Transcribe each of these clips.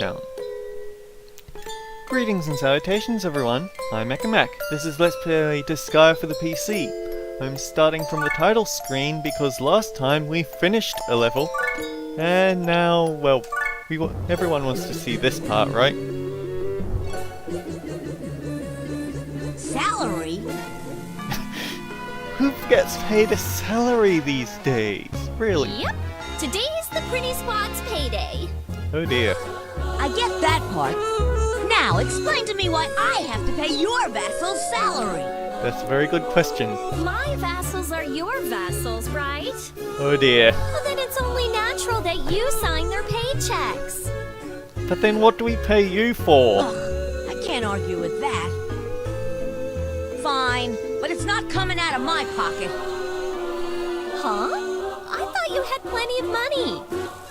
down. Greetings and salutations everyone, I'm Mac. This is Let's Play Disgaea for the PC. I'm starting from the title screen because last time we finished a level, and now, well, everyone wants to see this part, right? Salary? Who gets paid a salary these days? Really? Yep. Today is the Pretty Squad's payday. Oh dear. I get that part. Now, explain to me why I have to pay your vassal's salary. That's a very good question. My vassals are your vassals, right? Oh dear. Well, then it's only natural that you sign their paychecks. But then what do we pay you for? Ugh, I can't argue with that. Fine, but it's not coming out of my pocket. Huh? I thought you had plenty of money.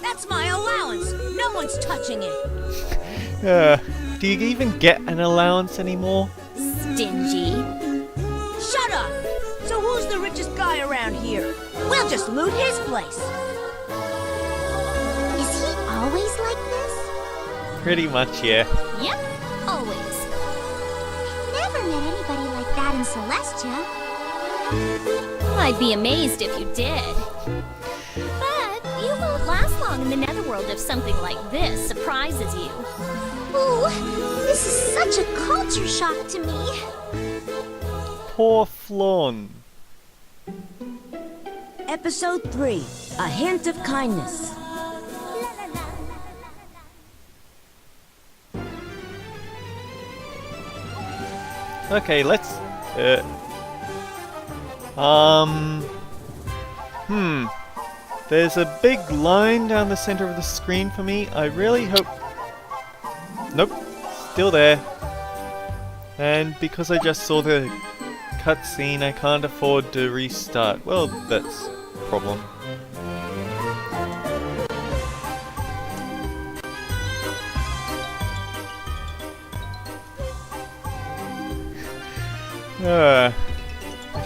That's my allowance. No one's touching it. Do you even get an allowance anymore? Stingy. Shut up! So who's the richest guy around here? We'll just loot his place. Is he always like this? Pretty much, yeah. Yep, always. Never met anybody like that in Celestia. I'd be amazed if you did. But you won't last long in the Netherworld if something like this surprises you. Ooh, this is such a culture shock to me. Poor Flawn. Episode 3, A Hint of Kindness. Okay, let's... There's a big line down the center of the screen for me. I really hope... Nope. Still there. And because I just saw the cutscene, I can't afford to restart. Well, that's a problem. I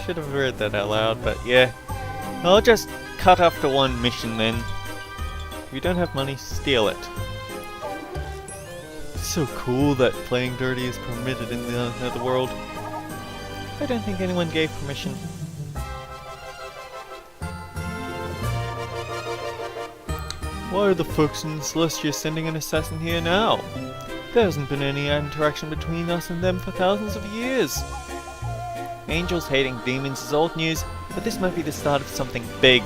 should have read that out loud, but yeah. I'll just cut after one mission then. If you don't have money, steal it. It's so cool that playing dirty is permitted in the Netherworld. I don't think anyone gave permission. Why are the folks in Celestia sending an assassin here now? There hasn't been any interaction between us and them for thousands of years. Angels hating demons is old news, but this might be the start of something big.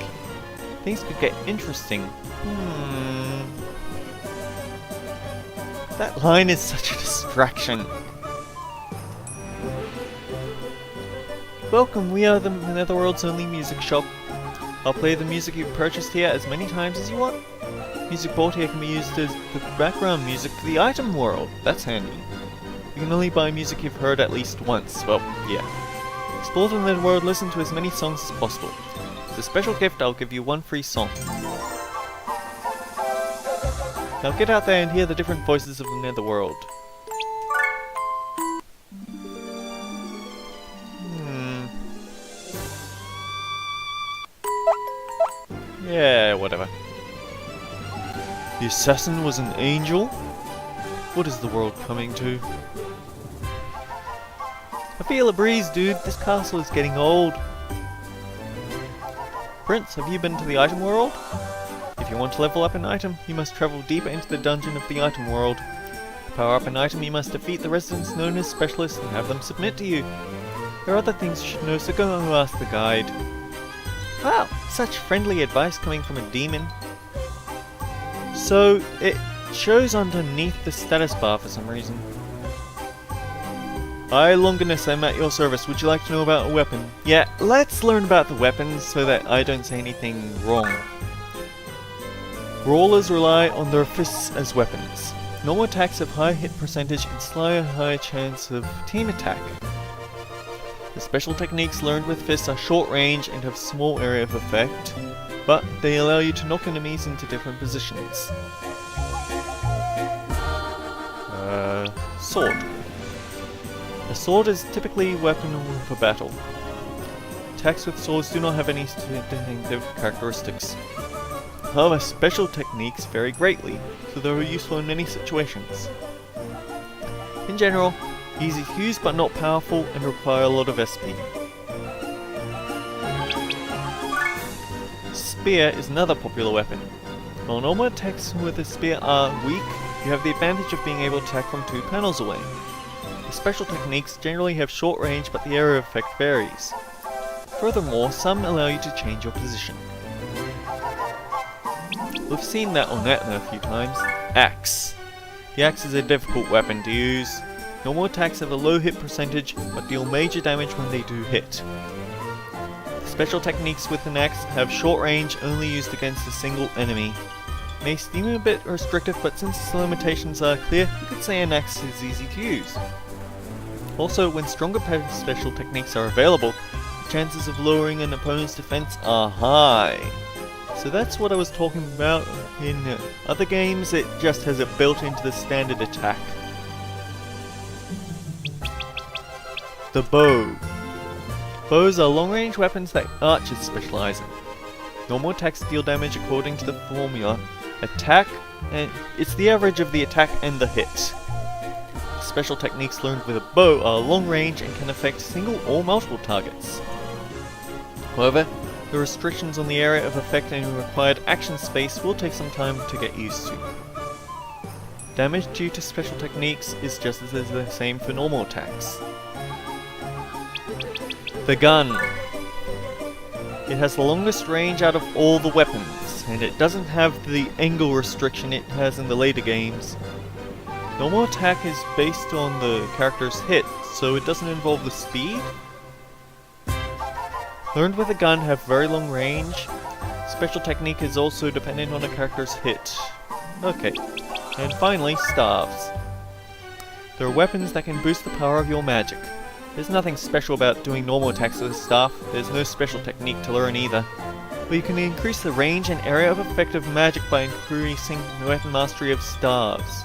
Things could get interesting. That line is such a distraction. Welcome, we are the Netherworld's only music shop. I'll play the music you've purchased here as many times as you want. Music bought here can be used as the background music for the item world. That's handy. You can only buy music you've heard at least once. Well, yeah. Explore the Netherworld, listen to as many songs as possible. As a special gift, I'll give you one free song. Now get out there and hear the different voices of the Netherworld. Yeah, whatever. The assassin was an angel? What is the world coming to? I feel a breeze, dude. This castle is getting old. Prince, have you been to the item world? If you want to level up an item, you must travel deeper into the dungeon of the item world. To power up an item, you must defeat the residents known as specialists and have them submit to you. There are other things you should know, so go and ask the guide. Wow, such friendly advice coming from a demon. So, it shows underneath the status bar for some reason. Hi Longinus, I'm at your service. Would you like to know about a weapon? Yeah, let's learn about the weapons so that I don't say anything wrong. Brawlers rely on their fists as weapons. Normal attacks have high hit percentage and slightly high chance of team attack. The special techniques learned with fists are short range and have small area of effect, but they allow you to knock enemies into different positions. Sword. A sword is typically a weapon for battle. Attacks with swords do not have any distinctive characteristics. However, special techniques vary greatly, so they are useful in many situations. In general, easy to use but not powerful and require a lot of SP. Spear is another popular weapon. While normal attacks with a spear are weak, you have the advantage of being able to attack from 2 panels away. The special techniques generally have short range, but the area of effect varies. Furthermore, some allow you to change your position. We've seen that on Etna a few times. Axe. The axe is a difficult weapon to use. Normal attacks have a low hit percentage, but deal major damage when they do hit. Special techniques with an axe have short range, only used against a single enemy. May seem a bit restrictive, but since the limitations are clear, you could say an axe is easy to use. Also, when stronger special techniques are available, the chances of lowering an opponent's defense are high. So that's what I was talking about. In other games, it just has it built into the standard attack. The bow. Bows are long-range weapons that archers specialize in. Normal attacks deal damage according to the formula attack, and it's the average of the attack and the hit. Special techniques learned with a bow are long-range and can affect single or multiple targets. However, the restrictions on the area of effect and required action space will take some time to get used to. Damage due to special techniques is just as the same for normal attacks. The gun. It has the longest range out of all the weapons, and it doesn't have the angle restriction it has in the later games. Normal attack is based on the character's hit, so it doesn't involve the speed. Learned with a gun have very long range. Special technique is also dependent on a character's hit. Okay, and finally, staves. There are weapons that can boost the power of your magic. There's nothing special about doing normal attacks with a staff, there's no special technique to learn either. But you can increase the range and area of effect of magic by increasing the weapon mastery of staves.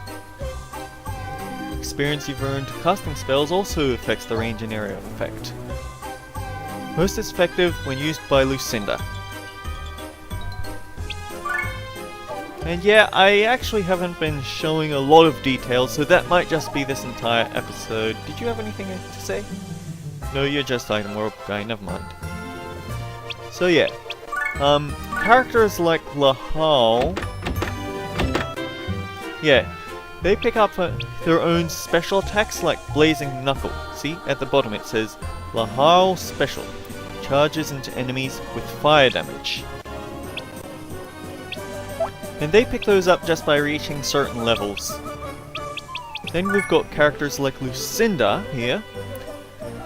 Experience you've earned casting spells also affects the range and area of effect. Most effective when used by Lucinda. And yeah, I actually haven't been showing a lot of details, so that might just be this entire episode. Did you have anything to say? No, you're just item world guy, never mind. So yeah, characters like Lahal, yeah, they pick up their own special attacks like Blazing Knuckle. See, at the bottom it says Lahal Special, charges into enemies with fire damage. And they pick those up just by reaching certain levels. Then we've got characters like Lucinda here,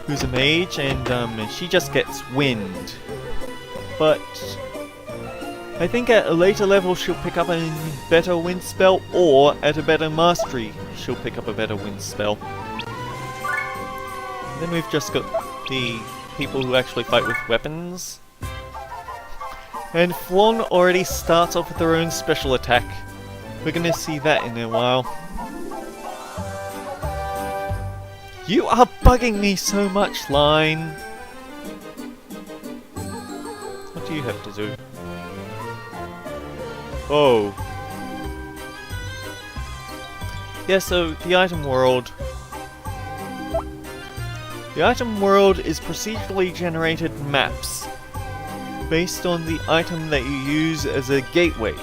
who's a mage, and she just gets wind. But I think at a later level she'll pick up a better wind spell, or at a better mastery she'll pick up a better wind spell. And then we've just got the people who actually fight with weapons. And Flon already starts off with their own special attack. We're gonna see that in a while. You are bugging me so much, Line! What do you have to do? Oh. Yeah, so the item world. The item world is procedurally generated maps based on the item that you use as a gateway.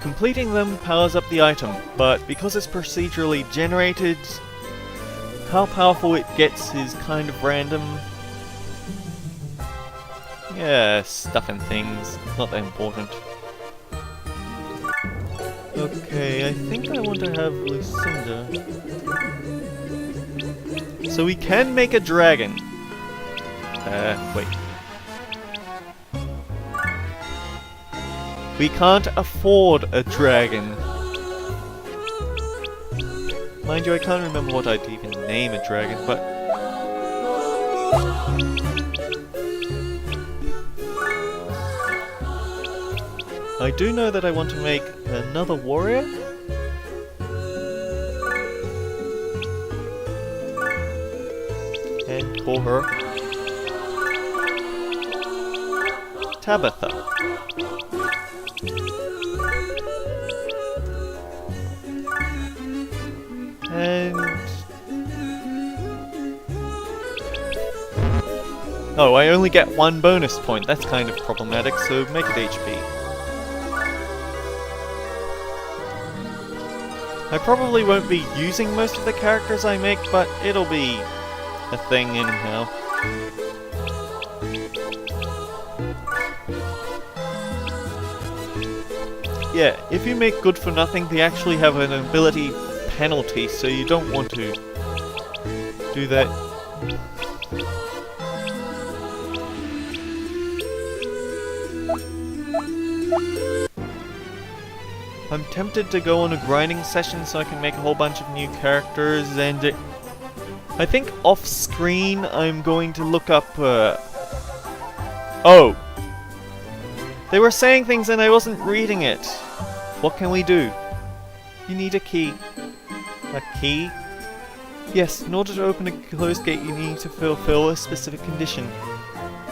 Completing them powers up the item, but because it's procedurally generated, how powerful it gets is kind of random. Yeah, stuff and things, not that important. Okay, I think I want to have Lucinda. So we can make a dragon. Wait. We can't afford a dragon. Mind you, I can't remember what I'd even name a dragon, but... I do know that I want to make another warrior. And call her Tabitha. And... oh, I only get 1 bonus point. That's kind of problematic, so make it HP. I probably won't be using most of the characters I make, but it'll be a thing anyhow. Yeah, if you make good for nothing, they actually have an ability penalty, so you don't want to do that. I'm tempted to go on a grinding session so I can make a whole bunch of new characters, and I think off screen I'm going to look up oh! They were saying things and I wasn't reading it. What can we do? You need a key. A key? Yes, in order to open a closed gate you need to fulfill a specific condition.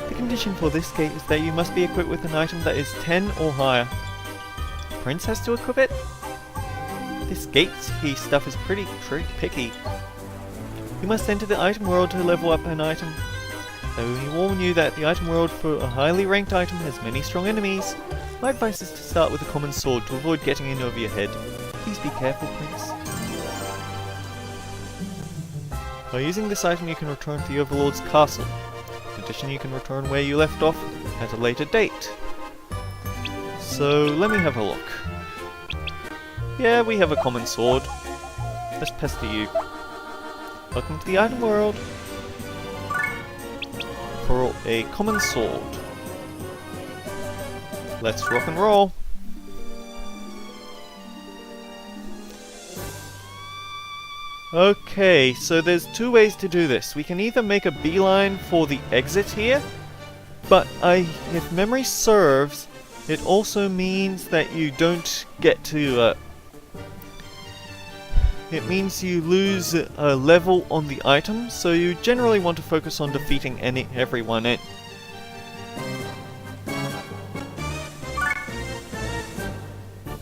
The condition for this gate is that you must be equipped with an item that is 10 or higher. The prince has to equip it? This gate key stuff is pretty picky. You must enter the item world to level up an item. Though we warn you that the item world for a highly ranked item has many strong enemies, my advice is to start with a common sword to avoid getting in over your head. Please be careful, Prince. By using this item you can return to the Overlord's castle. In addition you can return where you left off at a later date. So let me have a look. Yeah, we have a common sword. Let's pester you. Welcome to the item world. For a common sword. Let's rock and roll. Okay, so there's 2 ways to do this. We can either make a beeline for the exit here, but if memory serves, it also means that you don't get to it means you lose a level on the item, so you generally want to focus on defeating everyone.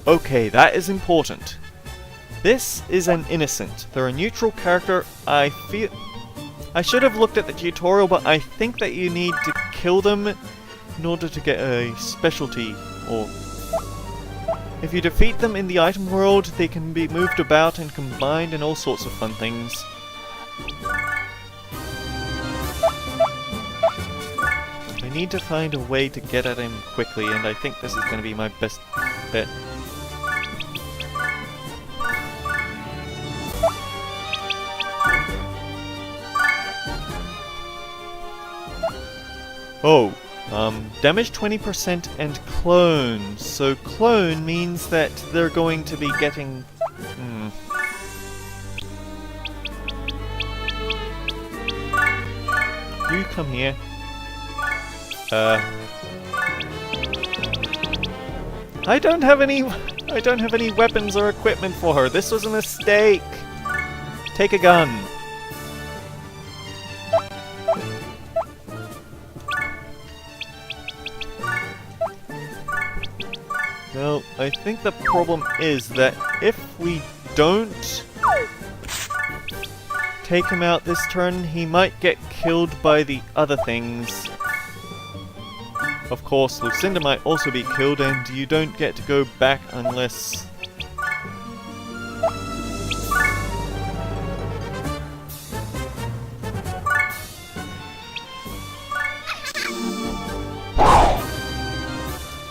Okay, that is important. This is an innocent. They're a neutral character. I should have looked at the tutorial, but I think that you need to kill them in order to get a specialty, or if you defeat them in the item world, they can be moved about and combined and all sorts of fun things. I need to find a way to get at him quickly, and I think this is going to be my best bet. Oh. Damage 20% and clone. So clone means that they're going to be getting... You come here. I don't have any weapons or equipment for her. This was a mistake. Take a gun. Well, I think the problem is that if we don't take him out this turn, he might get killed by the other things. Of course, Lucinda might also be killed, and you don't get to go back unless...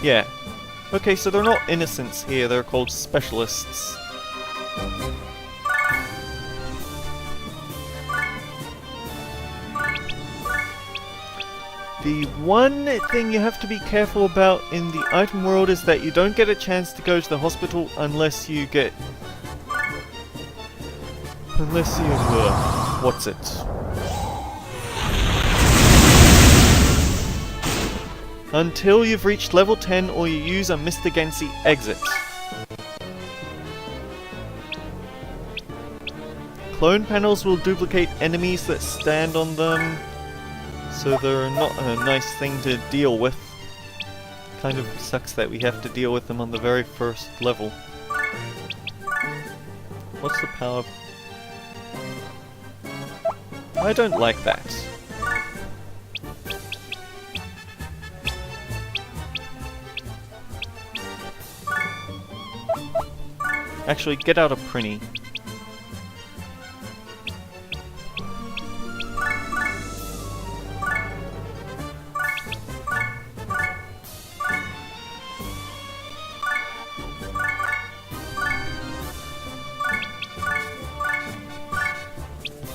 Yeah. Okay, so they're not innocents here, they're called specialists. The one thing you have to be careful about in the item world is that you don't get a chance to go to the hospital unless you get... Unless you... what's it? Until you've reached level 10 or you use a Mr. Gensi exit. Clone panels will duplicate enemies that stand on them, so they're not a nice thing to deal with. Kind of sucks that we have to deal with them on the very first level. What's the power? I don't like that. Actually, get out of Prinny.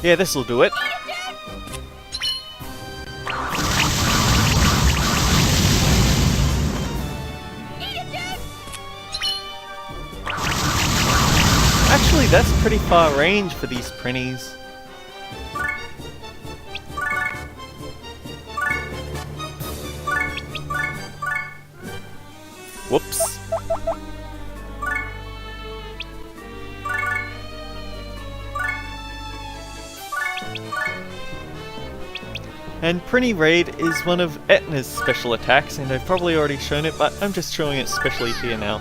Yeah, this'll do it. Actually, that's pretty far range for these Prinnies. Whoops. And Prinny Raid is one of Etna's special attacks, and I've probably already shown it, but I'm just showing it specially here now.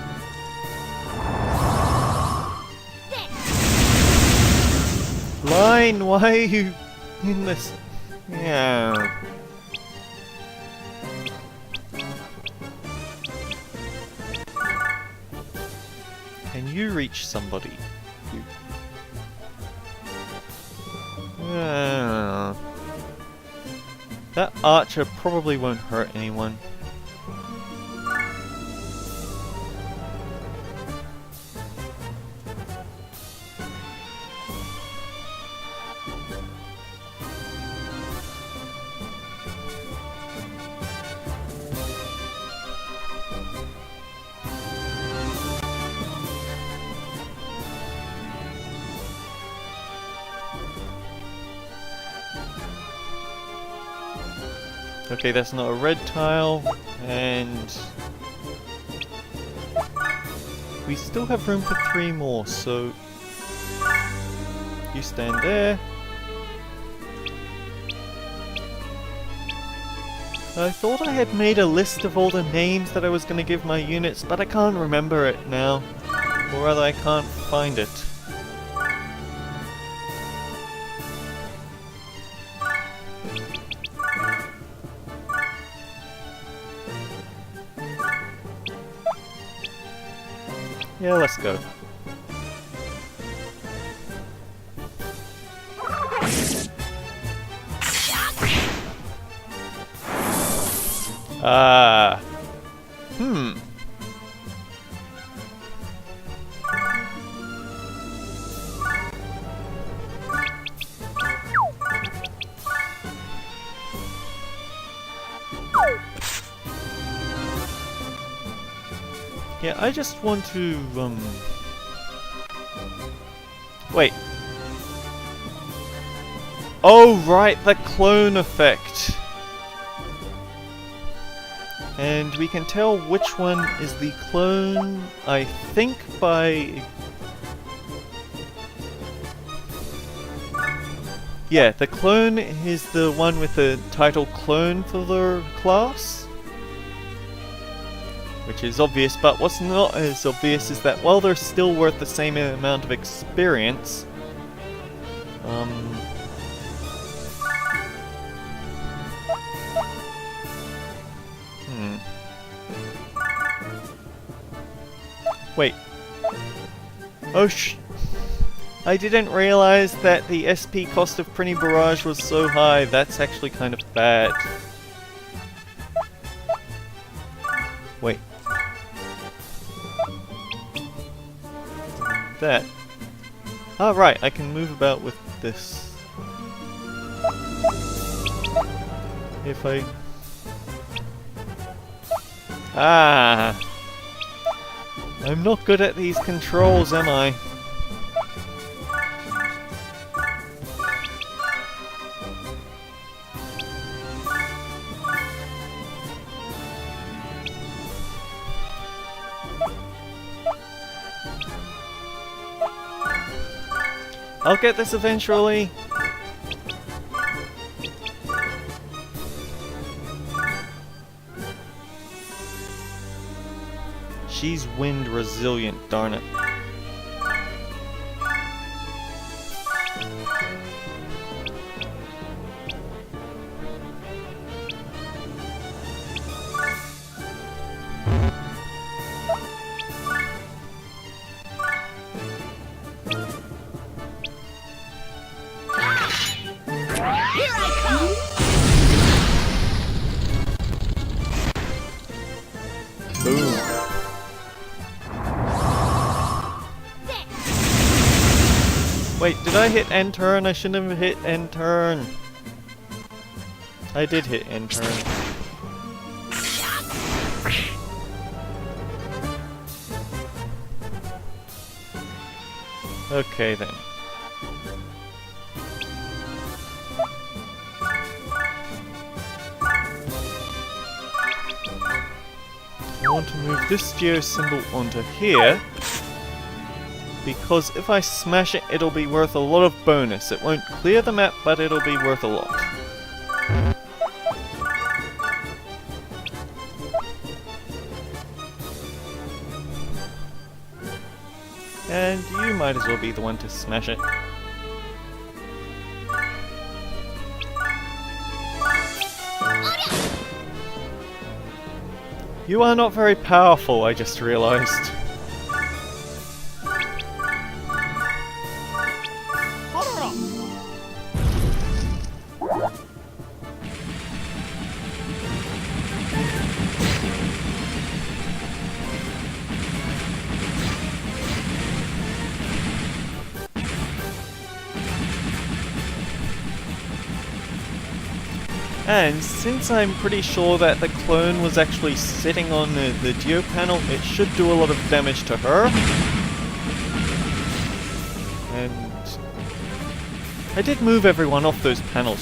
Line, why are you in this? Yeah. Can you reach somebody? That archer probably won't hurt anyone. Okay, that's not a red tile, and we still have room for 3 more, so you stand there. I thought I had made a list of all the names that I was going to give my units, but I can't remember it now. Or rather, I can't find it. Yeah, let's go. Yeah, I just want to, wait. Oh, right, the clone effect. And we can tell which one is the clone, I think, by... Yeah, the clone is the one with the title clone for the class. Which is obvious, but what's not as obvious is that while they're still worth the same amount of experience, Wait. Oh I didn't realize that the SP cost of Prinny Barrage was so high. That's actually kind of bad. Wait. That. Ah, right, I can move about with this. If I... Ah! I'm not good at these controls, am I? I'll get this eventually. She's wind resilient, darn it. Wait, did I hit end turn? I shouldn't have hit end turn. I did hit end turn. Okay then. I want to move this geo symbol onto here, because if I smash it, it'll be worth a lot of bonus. It won't clear the map, but it'll be worth a lot. And you might as well be the one to smash it. You are not very powerful, I just realized. And since I'm pretty sure that the clone was actually sitting on the geo panel, it should do a lot of damage to her. And I did move everyone off those panels.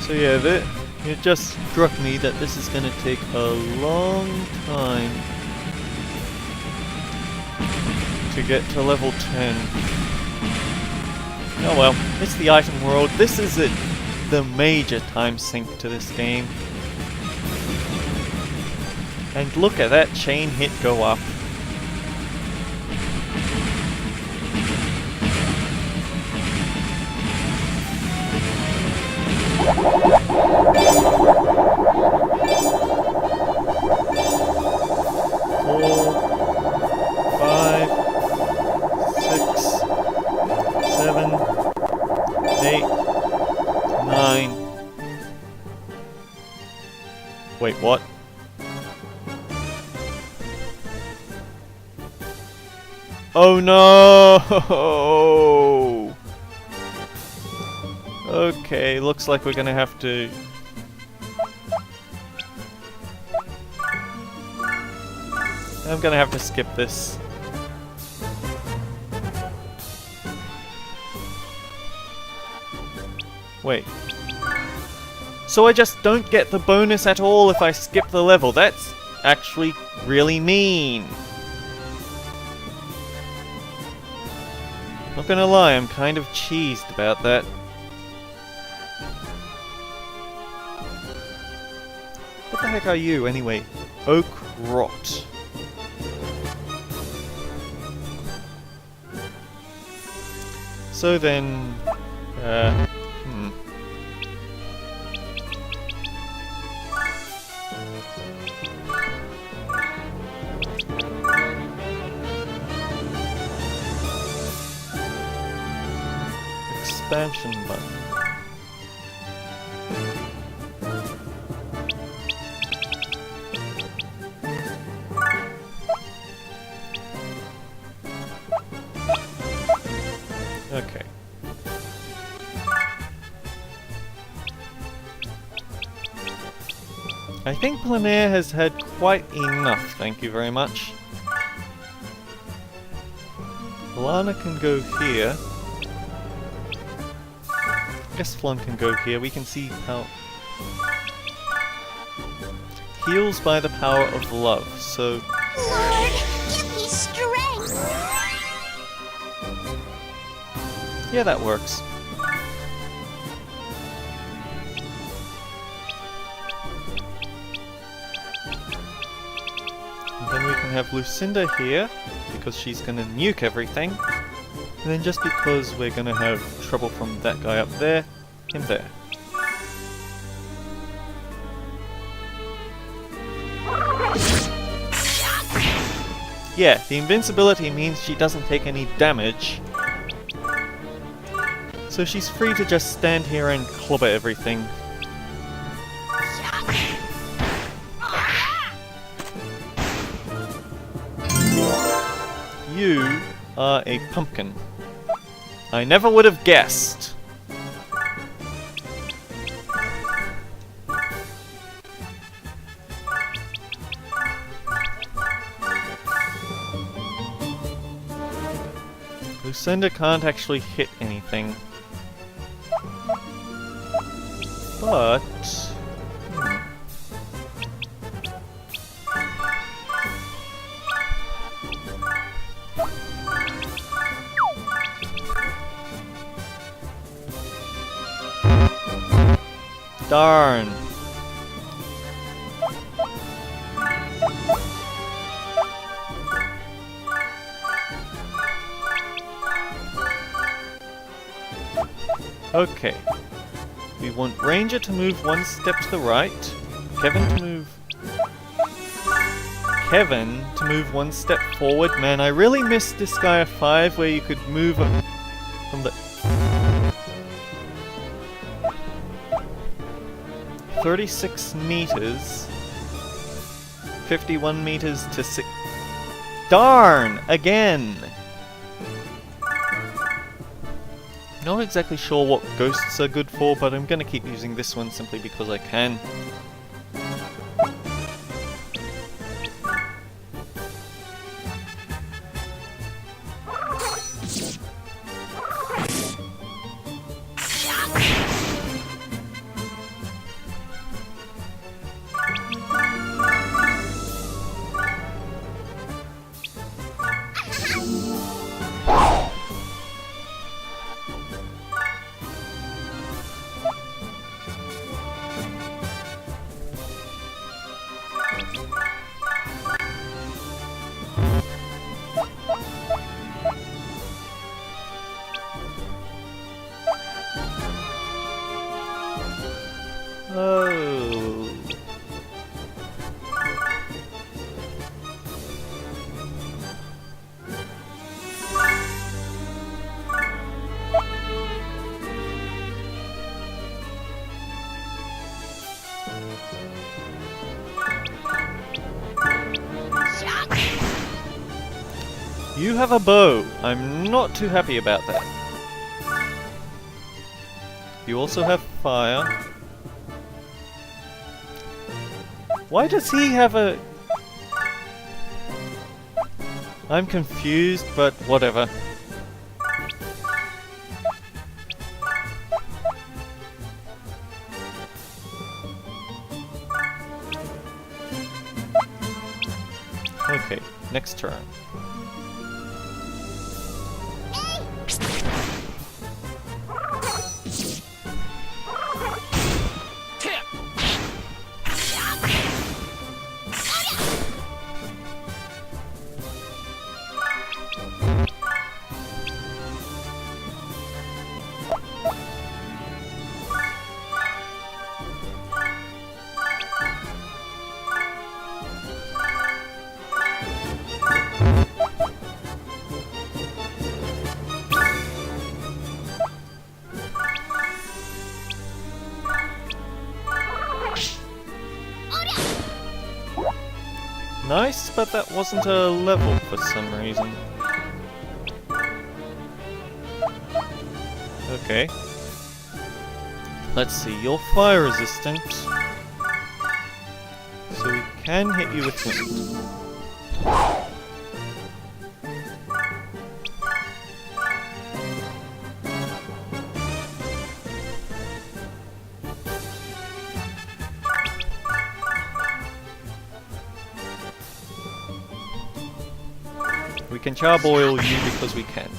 So yeah, it just struck me that this is going to take a long time to get to level 10. Oh well, it's the item world. This is the major time sink to this game. And look at that chain hit go up. Wait, what? Oh no! Okay, looks like we're gonna have to... I'm gonna have to skip this. Wait. So I just don't get the bonus at all if I skip the level. That's actually really mean. Not gonna lie, I'm kind of cheesed about that. What the heck are you, anyway? Oak Rot. So then... Expansion button. Okay. I think Plenaire has had quite enough, thank you very much. Lana can go here. I guess Flon can go here. We can see how... Heals by the power of love, so... Lord, give me strength! Yeah, that works. And then we can have Lucinda here, because she's gonna nuke everything. And then just because we're gonna have trouble from that guy up there, him there. Yeah, the invincibility means she doesn't take any damage. So she's free to just stand here and clobber everything. You are a pumpkin. I never would have guessed. Lucinda can't actually hit anything. But... darn. Okay. We want Ranger to move one step to the right. Kevin to move one step forward. Man, I really miss Disgaea 5 where you could move from the 36 meters, 51 meters to 6. Darn! Again! Not exactly sure what ghosts are good for, but I'm gonna keep using this one simply because I can. Oh. You have a bow. I'm not too happy about that. You also have fire. Why does he have a... I'm confused, but whatever. Okay, next turn. Nice, but that wasn't a level for some reason. Okay. Let's see, you're fire resistant. So we can hit you with wind. We can charboil you because we can.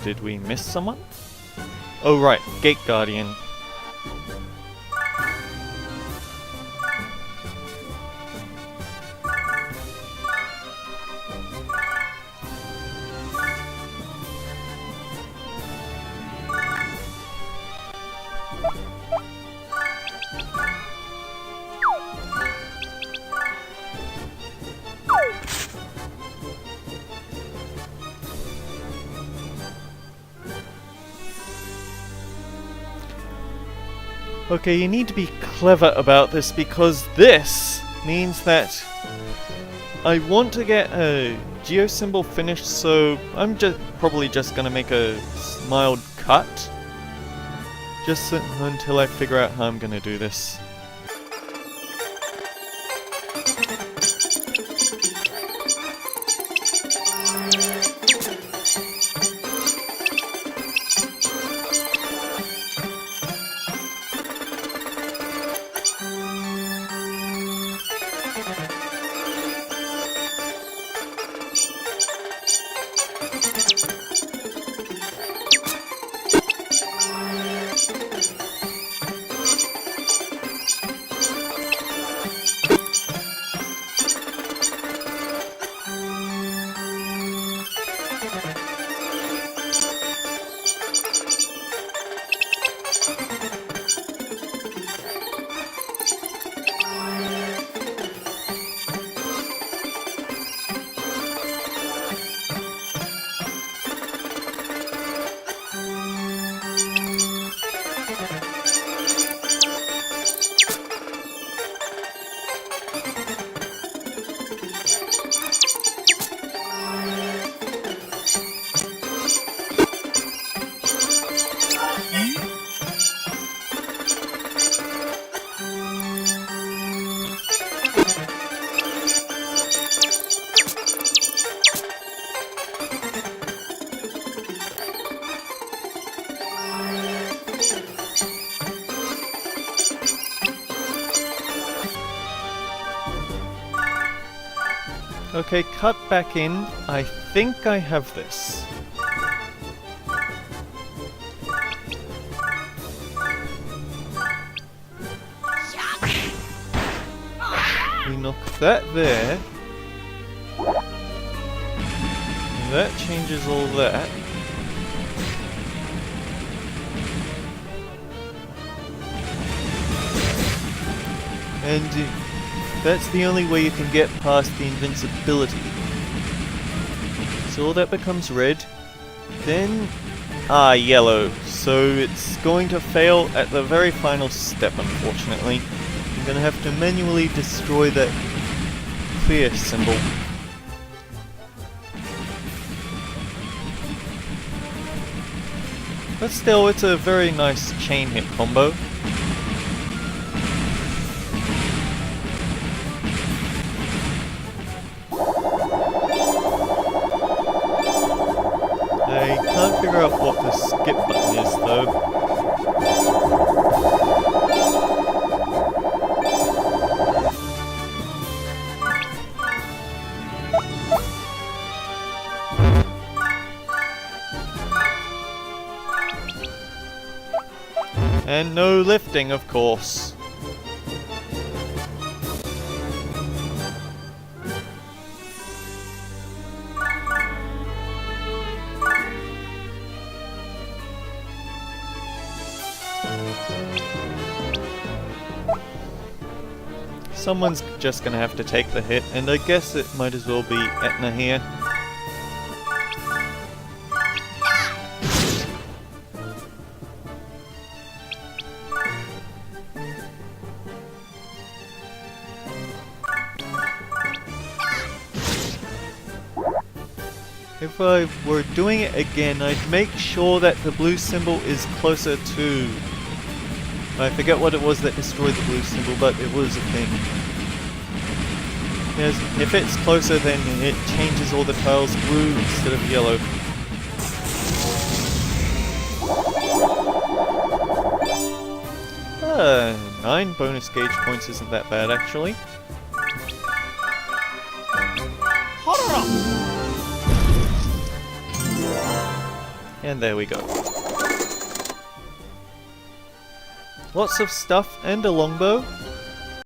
Did we miss someone? Oh right, Gate Guardian. Okay, you need to be clever about this because this means that I want to get a geo symbol finished, so I'm probably just gonna make a mild cut. Just until I figure out how I'm gonna do this. Okay, cut back in. I think I have this. We knock that there. And that changes all that. And that's the only way you can get past the invincibility. So all that becomes red. Then, yellow. So it's going to fail at the very final step, unfortunately. I'm going to have to manually destroy that clear symbol. But still, it's a very nice chain hit combo. I can't figure out what the skip button is, though. And no lifting, of course. Someone's just gonna have to take the hit, and I guess it might as well be Etna here. If I were doing it again, I'd make sure that the blue symbol is closer to... I forget what it was that destroyed the blue symbol, but it was a thing. Yes, if it's closer, then it changes all the tiles blue instead of yellow. 9 bonus gauge points isn't that bad, actually. And there we go. Lots of stuff and a longbow.